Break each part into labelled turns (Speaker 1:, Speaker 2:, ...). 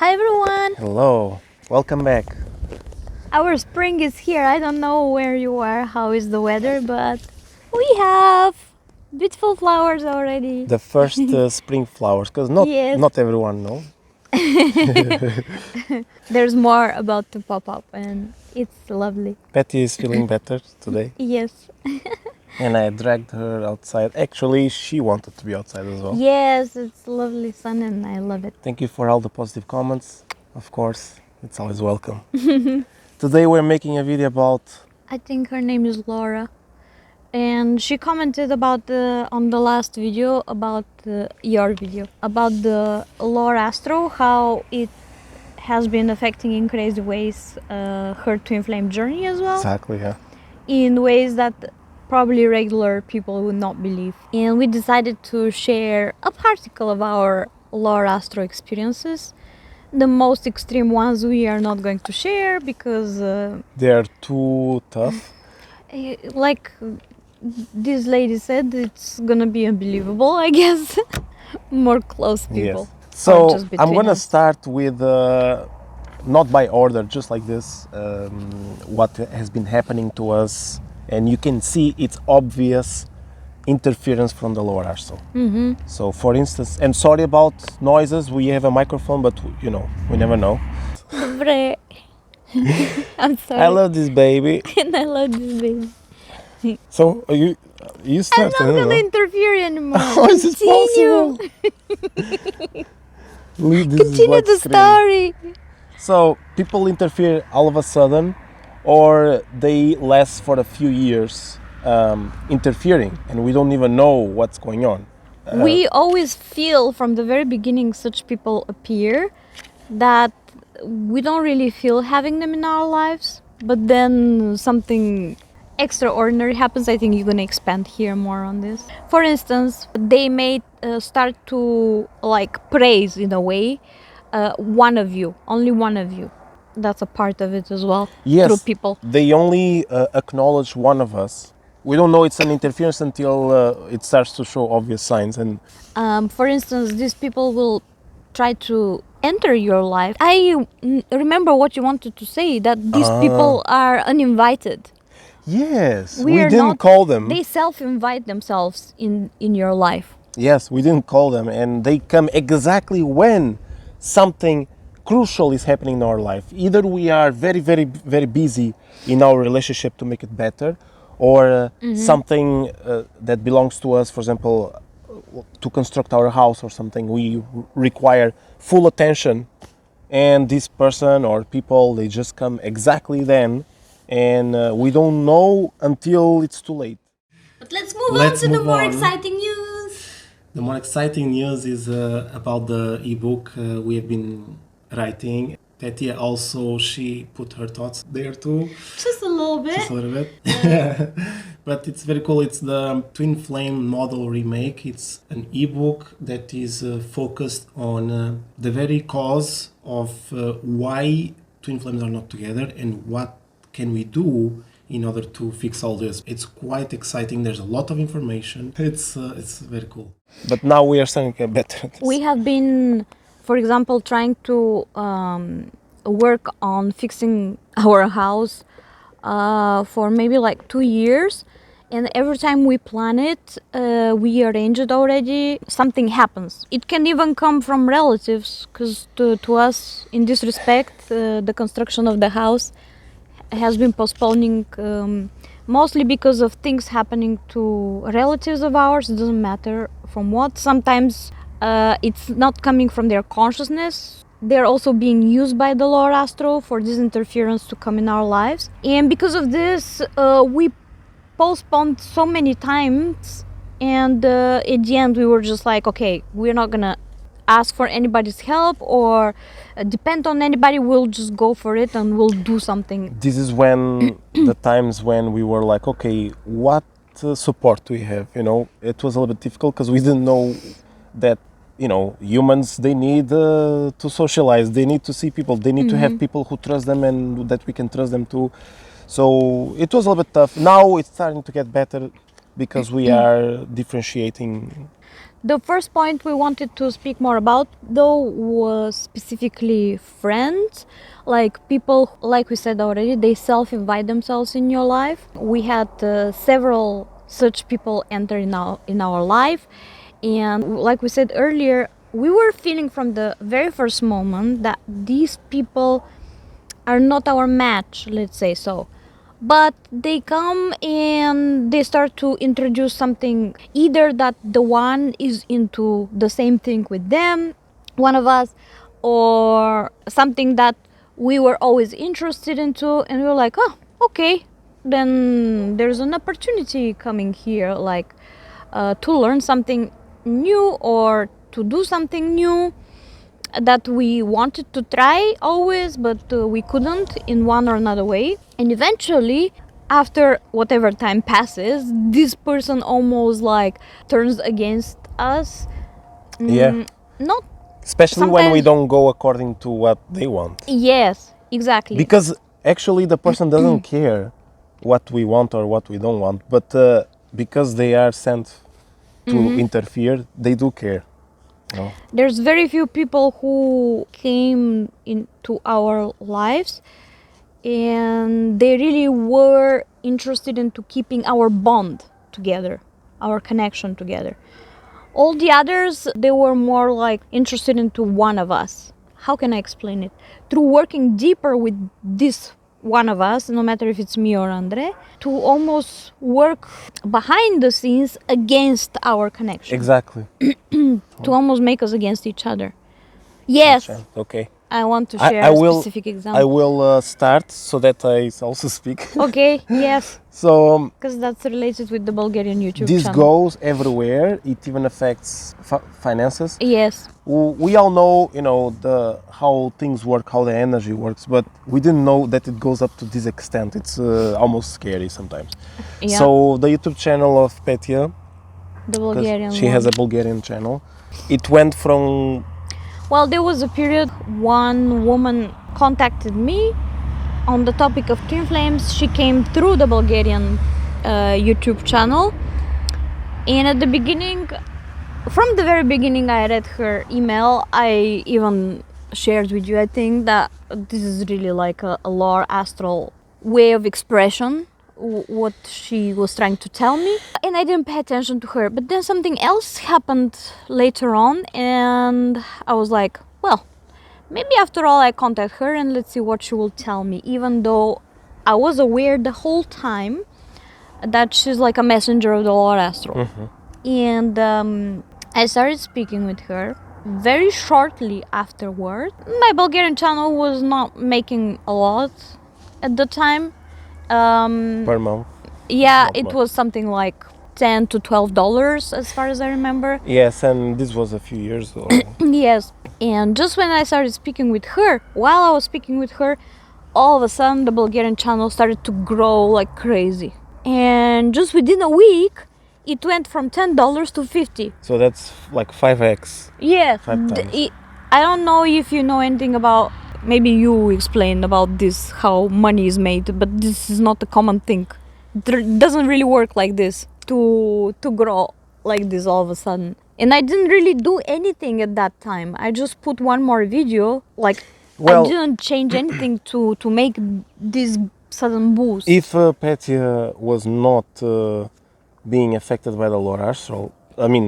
Speaker 1: Hi everyone!
Speaker 2: Hello, welcome back.
Speaker 1: Our spring is here. I don't know where you are, how is the weather, but we have beautiful flowers already.
Speaker 2: The first spring flowers, because
Speaker 1: Yes.
Speaker 2: not everyone know.
Speaker 1: There's more about to pop up and it's lovely.
Speaker 2: Petya is feeling better today,
Speaker 1: Yes.
Speaker 2: and I dragged her outside. Actually, she wanted to be outside as well.
Speaker 1: Yes, it's lovely sun and I love it.
Speaker 2: Thank you for all the positive comments. Of course, it's always welcome. Today we're making a video about...
Speaker 1: I think her name is Laura. And she commented about on the last video about your video about the lore Astral, how it has been affecting in crazy ways her twin flame journey as well.
Speaker 2: Exactly, yeah.
Speaker 1: In ways that probably regular people would not believe. And we decided to share a particle of our lore Astral experiences. The most extreme ones we are not going to share because
Speaker 2: They are too tough.
Speaker 1: like this lady said, it's gonna be unbelievable, I guess. More close people.
Speaker 2: Yes. So
Speaker 1: just between
Speaker 2: I'm gonna
Speaker 1: us.
Speaker 2: start with, not by order, just like this, what has been happening to us. And you can see it's obvious interference from the lower Astral.
Speaker 1: Mm-hmm.
Speaker 2: So for instance, and sorry about noises, we have a microphone, but you know, we never know.
Speaker 1: Dobre. I'm sorry.
Speaker 2: I love this baby.
Speaker 1: And I love this baby.
Speaker 2: So you
Speaker 1: I'm
Speaker 2: start.
Speaker 1: not gonna interfere anymore.
Speaker 2: How is it possible? This is
Speaker 1: Continue
Speaker 2: like
Speaker 1: the
Speaker 2: crazy.
Speaker 1: story.
Speaker 2: So people interfere all of a sudden, or they last for a few years interfering, and we don't even know what's going on.
Speaker 1: We always feel from the very beginning such people appear that we don't really feel having them in our lives, but then something extraordinary happens. I think you're gonna expand here more on this. For instance, they may start to like praise in a way one of you, only one of you. That's a part of it as well.
Speaker 2: Yes,
Speaker 1: Through people.
Speaker 2: they only acknowledge one of us. We don't know it's an interference until it starts to show obvious signs. And
Speaker 1: For instance, these people will try to enter your life. I remember what you wanted to say, that these people are uninvited.
Speaker 2: yes,
Speaker 1: We
Speaker 2: we
Speaker 1: are
Speaker 2: didn't
Speaker 1: not-
Speaker 2: call them.
Speaker 1: They self-invite themselves in your life.
Speaker 2: Yes, we didn't call them, and they come exactly when something crucial is happening in our life. Either we are very, very, very busy in our relationship to make it better, or something that belongs to us, for example, to construct our house or something, we require full attention, and this person or people, they just come exactly then, and we don't know until it's too late.
Speaker 1: But let's move
Speaker 2: Let's
Speaker 1: on to the
Speaker 2: move
Speaker 1: more
Speaker 2: on.
Speaker 1: exciting news.
Speaker 2: The more exciting news is about the ebook we have been writing. Petya also, she put her thoughts there too,
Speaker 1: Just a little bit.
Speaker 2: just a little bit. But it's very cool. It's the Twin Flame Model Remake. It's an ebook that is focused on the very cause of why twin flames are not together and what can we do in order to fix all this. It's quite exciting. There's a lot of information. It's very cool. But now we are starting to get better.
Speaker 1: We have been, for example, trying to work on fixing our house for maybe like 2 years, and every time we plan it, we arrange it already, something happens. It can even come from relatives, because to us, in this respect, the construction of the house has been postponing mostly because of things happening to relatives of ours. It doesn't matter from what. Sometimes it's not coming from their consciousness. They're also being used by the Lord Astro for this interference to come in our lives. And because of this, we postponed so many times. And at the end, we were just like, okay, we're not gonna ask for anybody's help or depend on anybody. We'll just go for it and we'll do something.
Speaker 2: This is when the times when we were like, okay, what support do we have? You know, it was a little bit difficult because we didn't know that, you know, humans, they need to socialize, they need to see people, they need to have people who trust them and that we can trust them too. So it was a little bit tough. Now it's starting to get better because we are differentiating.
Speaker 1: The first point we wanted to speak more about, though, was specifically friends, like people, like we said already, they self-invite themselves in your life. We had several such people enter in our life, and like we said earlier, we were feeling from the very first moment that these people are not our match, let's say so. But they come and they start to introduce something, either that the one is into the same thing with them, one of us, or something that we were always interested into, and we were like, oh, okay, then there's an opportunity coming here, like to learn something new or to do something new that we wanted to try always, but we couldn't in one or another way. And eventually, after whatever time passes, this person almost like turns against us.
Speaker 2: Yeah.
Speaker 1: Not
Speaker 2: Especially when we
Speaker 1: sometimes.
Speaker 2: don't go according to what they want.
Speaker 1: Yes, exactly.
Speaker 2: Because actually the person doesn't care what we want or what we don't want, but because they are sent to interfere, they do care. No?
Speaker 1: There's very few people who came into our lives and they really were interested into keeping our bond together, our connection together. All the others, they were more like interested into one of us. How can I explain it? Through working deeper with this one of us, no matter if it's me or Andre, to almost work behind the scenes against our connection.
Speaker 2: Exactly.
Speaker 1: To almost make us against each other. Yes,
Speaker 2: Okay.
Speaker 1: I want to
Speaker 2: I,
Speaker 1: share
Speaker 2: I
Speaker 1: a
Speaker 2: will.
Speaker 1: specific
Speaker 2: I
Speaker 1: example.
Speaker 2: will start so that I also speak.
Speaker 1: Okay, yes,
Speaker 2: So
Speaker 1: because that's related with the Bulgarian YouTube
Speaker 2: this
Speaker 1: channel.
Speaker 2: goes everywhere. It even affects finances.
Speaker 1: Yes,
Speaker 2: We all know, how things work, how the energy works, but we didn't know that it goes up to this extent. It's almost scary sometimes.
Speaker 1: yeah,
Speaker 2: So the YouTube channel of Petya,
Speaker 1: the
Speaker 2: 'cause
Speaker 1: Bulgarian
Speaker 2: she
Speaker 1: one.
Speaker 2: has a Bulgarian channel, it went from
Speaker 1: Well, there was a period one woman contacted me on the topic of twin flames. She came through the Bulgarian YouTube channel, and at the beginning, from the very beginning, I read her email. I even shared with you, I think, that this is really like a lore astral way of expression, what she was trying to tell me. And I didn't pay attention to her. But then something else happened later on, and I was like, well, maybe after all I contact her and let's see what she will tell me, even though I was aware the whole time that she's like a messenger of the Lord Astral. And I started speaking with her. Very shortly afterward, my Bulgarian channel was not making a lot at the time.
Speaker 2: per month.
Speaker 1: Yeah,
Speaker 2: Not
Speaker 1: it
Speaker 2: much.
Speaker 1: was something like $10 to $12 as far as I remember.
Speaker 2: Yes, and this was a few years ago.
Speaker 1: Yes, and just when I started speaking with her, while I was speaking with her, all of a sudden the Bulgarian channel started to grow like crazy. And just within a week, it went from $10 to $50.
Speaker 2: So that's like 5x.
Speaker 1: Yeah,
Speaker 2: 5 times.
Speaker 1: I don't know if you know anything about. Maybe you explain about this, how money is made, but this is not a common thing. It doesn't really work like this to grow like this all of a sudden. And I didn't really do anything at that time. I just put one more video. Like,
Speaker 2: Well,
Speaker 1: I didn't change anything to make this sudden boost.
Speaker 2: if Petya was not being affected by the Lord Astral, I mean,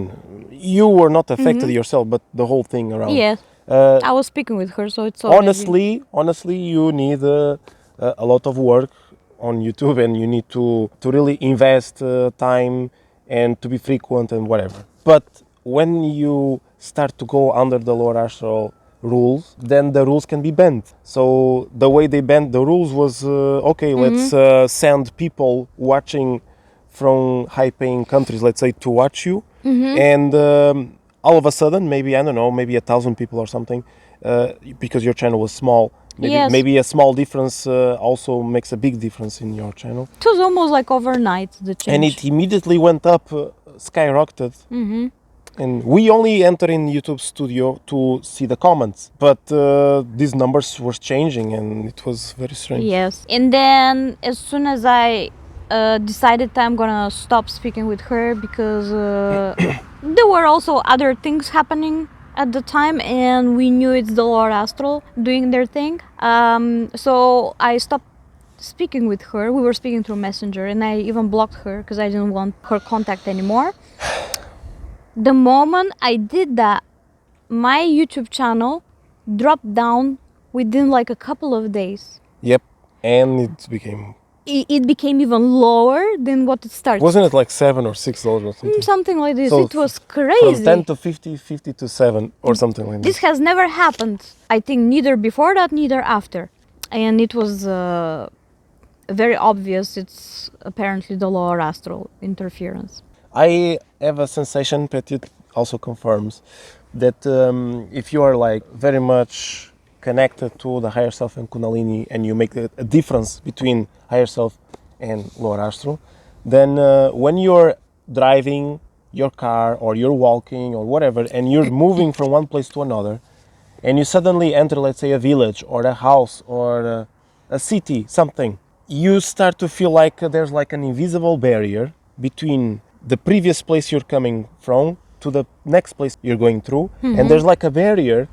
Speaker 2: you were not affected yourself, but the whole thing around.
Speaker 1: Yes,
Speaker 2: Uh,
Speaker 1: I was speaking with her, so it's already...
Speaker 2: honestly, you need a lot of work on YouTube, and you need to really invest time and to be frequent and whatever. But when you start to go under the Lord Astral rules, then the rules can be bent. So the way they bent the rules was let's send people watching from high-paying countries, let's say, to watch you, and all of a sudden, maybe, I don't know, maybe 1,000 people or something, because your channel was small. Maybe,
Speaker 1: Yes.
Speaker 2: maybe a small difference also makes a big difference in your channel.
Speaker 1: It was almost like overnight, the change.
Speaker 2: And it immediately went up, skyrocketed. And we only enter in YouTube Studio to see the comments, but these numbers were changing, and it was very strange.
Speaker 1: Yes. And then as soon as I decided that I'm gonna stop speaking with her because there were also other things happening at the time, and we knew it's the Lord Astral doing their thing. So I stopped speaking with her. We were speaking through Messenger, and I even blocked her because I didn't want her contact anymore. The moment I did that, my YouTube channel dropped down within like a couple of days.
Speaker 2: Yep. And it became...
Speaker 1: It became even lower than what it started.
Speaker 2: Wasn't it like $7 or $6 or something?
Speaker 1: Something like this.
Speaker 2: So
Speaker 1: it was
Speaker 2: From
Speaker 1: crazy.
Speaker 2: 10 to 50, 50 to 7 or something like
Speaker 1: This
Speaker 2: that.
Speaker 1: has never happened. I think neither before that, neither after. And it was very obvious. It's apparently the lower astral interference.
Speaker 2: I have a sensation, Petya also confirms, that if you are like very much connected to the higher self and Kundalini, and you make a difference between higher self and lower astral, then when you're driving your car or you're walking or whatever, and you're moving from one place to another, and you suddenly enter, let's say, a village or a house or a city, something, you start to feel like there's like an invisible barrier between the previous place you're coming from to the next place you're going through. And there's like a barrier,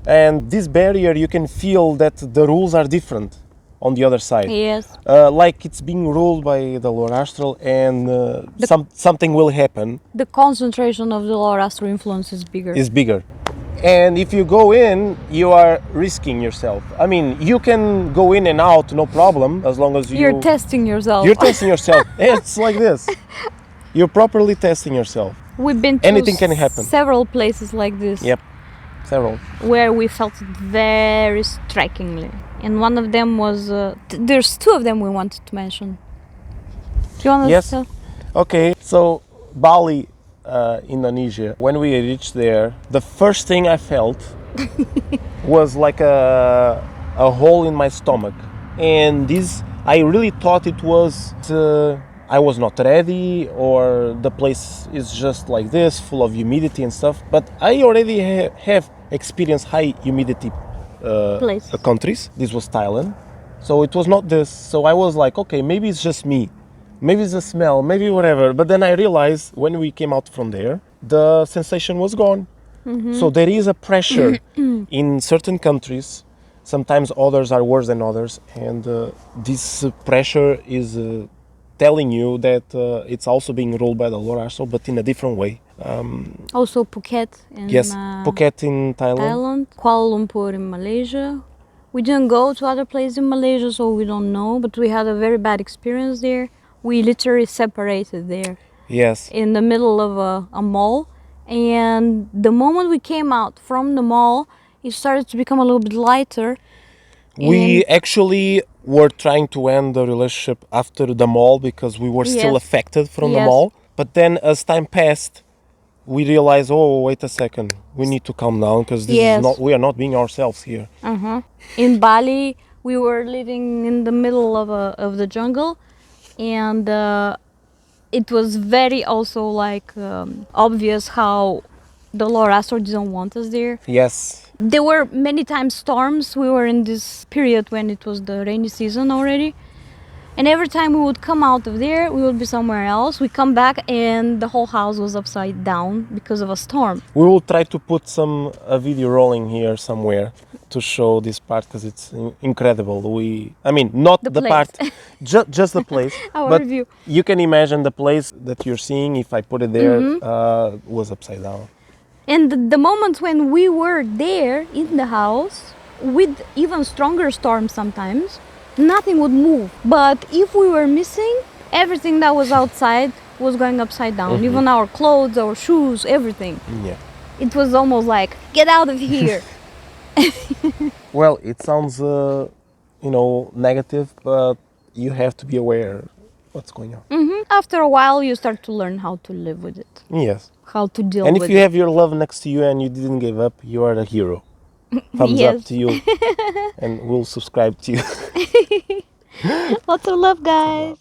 Speaker 2: and this barrier, you can feel that the rules are different on the other side.
Speaker 1: Yes.
Speaker 2: Like it's being ruled by the Lord Astral, and something will happen.
Speaker 1: The concentration of the lower astral influence is bigger.
Speaker 2: Is bigger. And if you go in, you are risking yourself. I mean, you can go in and out, no problem, as long as
Speaker 1: You're testing yourself.
Speaker 2: You're testing yourself. It's like this. You're properly testing yourself.
Speaker 1: We've been to
Speaker 2: Anything can happen.
Speaker 1: several places like this.
Speaker 2: Yep, several.
Speaker 1: Where we felt it very strikingly. And one of them was, there's two of them we wanted to mention. Do you want to
Speaker 2: Yes.
Speaker 1: tell?
Speaker 2: Okay, so Bali, Indonesia, when we reached there, the first thing I felt was like a hole in my stomach. And this, I really thought it was, I was not ready, or the place is just like this, full of humidity and stuff. But I already have experienced high humidity countries. This was Thailand. So it was not this. So I was like, okay, maybe it's just me. Maybe it's the smell, maybe whatever. But then I realized when we came out from there, the sensation was gone. So there is a pressure in certain countries. Sometimes others are worse than others. And this pressure is telling you that it's also being ruled by the Lord Astral, but in a different way.
Speaker 1: Also Phuket in
Speaker 2: Yes, Phuket in
Speaker 1: Thailand, Kuala Lumpur in Malaysia. We didn't go to other places in Malaysia, so we don't know, but we had a very bad experience there. We literally separated there.
Speaker 2: Yes.
Speaker 1: In the middle of a mall. And the moment we came out from the mall, it started to become a little bit lighter.
Speaker 2: We actually were trying to end the relationship after the mall because we were still
Speaker 1: Yes.
Speaker 2: affected from the
Speaker 1: Yes.
Speaker 2: mall. But then as time passed, we realized, oh, wait a second, we need to calm down because this
Speaker 1: Yes.
Speaker 2: is not, we are not being ourselves here.
Speaker 1: In Bali, we were living in the middle of the jungle, and it was very also like obvious how the Lord Astral didn't want us there.
Speaker 2: Yes.
Speaker 1: There were many times storms. We were in this period when it was the rainy season already. And every time we would come out of there, we would be somewhere else. We come back and the whole house was upside down because of a storm.
Speaker 2: We will try to put a video rolling here somewhere to show this part because it's incredible. I mean, not the
Speaker 1: place.
Speaker 2: part, just the place.
Speaker 1: Our
Speaker 2: but
Speaker 1: review.
Speaker 2: You can imagine the place that you're seeing, if I put it there, was upside down.
Speaker 1: And the moments when we were there in the house, with even stronger storms sometimes, nothing would move. But if we were missing, everything that was outside was going upside down. Even our clothes, our shoes, everything.
Speaker 2: Yeah.
Speaker 1: It was almost like, get out of here.
Speaker 2: Well, it sounds, negative, but you have to be aware what's going on.
Speaker 1: After a while, you start to learn how to live with it,
Speaker 2: Yes.
Speaker 1: how to deal
Speaker 2: And
Speaker 1: with
Speaker 2: if you
Speaker 1: it.
Speaker 2: have your love next to you and you didn't give up, you are a hero. Thumbs
Speaker 1: Yes.
Speaker 2: up to you. And we'll subscribe to you.
Speaker 1: Lots of love, guys.